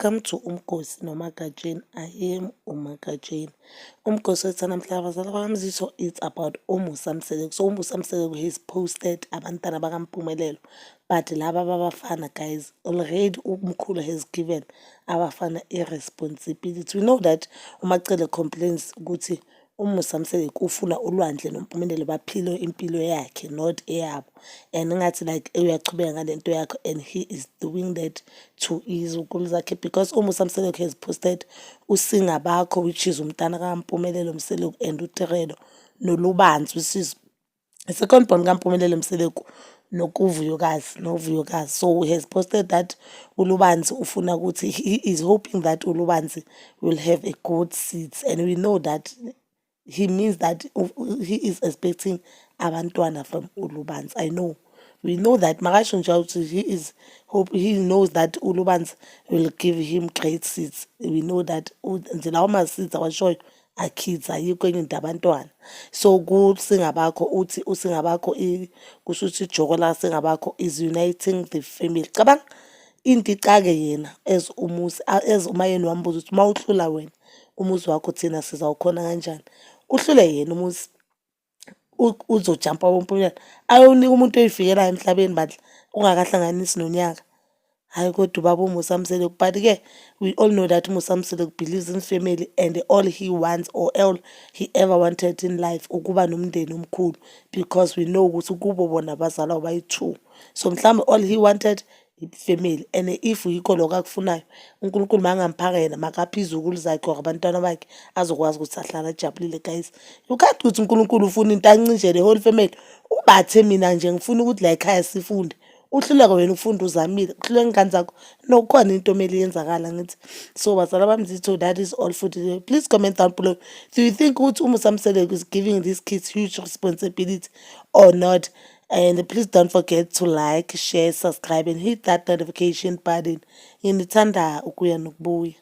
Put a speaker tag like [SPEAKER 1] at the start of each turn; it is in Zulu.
[SPEAKER 1] Come to Umkosi noMagajeni. I am uMagajeni. Umkosi wethu namhla abazali bakamzitho, it's about uMusa Mseleku. So uMusa Mseleku has posted abantwana bakaMpumelelo. But laba babafana guys, already umkhulu has given abafana irresponsibility. We know that umacele complains ukuthi uMusa Mseleku ufuna uLwandle noMpumelelo baphile impilo yakhe not eyabo, and ngathi like uyachubeka ngalento yakho, and he is doing that to izukulu zakhe because uMusa Mseleku has posted uSingabakho, which is umntana kaMpumelelo Mseleku, and uTerelo noLubanzi, which is the second born kaMpumelelo Mseleku, novuyokazi. So he has posted that uLubanzi ufuna ukuthi he is hoping that uLubanzi will have a good seat, and we know that he means that he is expecting abantwana from uLubanzi. I know. We know that Makasho nje ukuthi he knows that uLubanzi will give him great seats. We know that nje lawo ma-seats awashoyo akids ayikho enye into abantwana. So kuSingabakho uthi uSingabakho kusho ukuthi ijoko la Singabakho is uniting the family. Cabanga into icake yena as umusi as umayeni wambuza ukuthi mawuhlula wena umuzi wakho thina sizawukhona kanjani. Uhlule yena umuzi uzojampa wompumelelo ayonika umuntu oyifikelayo emhlabeni bandla ungakahlanganisi nonyaka. Hayi kodwa ubaba uMusa Mseleku, but-ke we all know that uMusa Mseleku believes in family, and all he wants or all he ever wanted in life ukuba nomndeni omkhulu, because we know ukuthi kubo bona bazalwa bayi-2. So mhlawumbe all he wanted family, and if yikho lokho akufunayo uNkulunkulu mangamphaka yena makaphe izukulu zakhe or abantwana bakhe azokwazi ukuthi ahlala ajabulile. Guys, you can't ukuthi uNkulunkulu ufuna into ancinje the whole family. Ubathe mina nje ngifuna ukuthi la ekhaya sifunde, uhluleka wena ufunda uzamile, uhluleka ingane zakho, no khona into omele yenzakala ngithi. So bazala bamzitho, that is all for today. Please comment down below, do you think ukuthi uMusa Mseleku is giving these kids huge responsibility or not? And please don't forget to like, share, subscribe, and hit that notification button. Ngithanda ukuya nokubuya.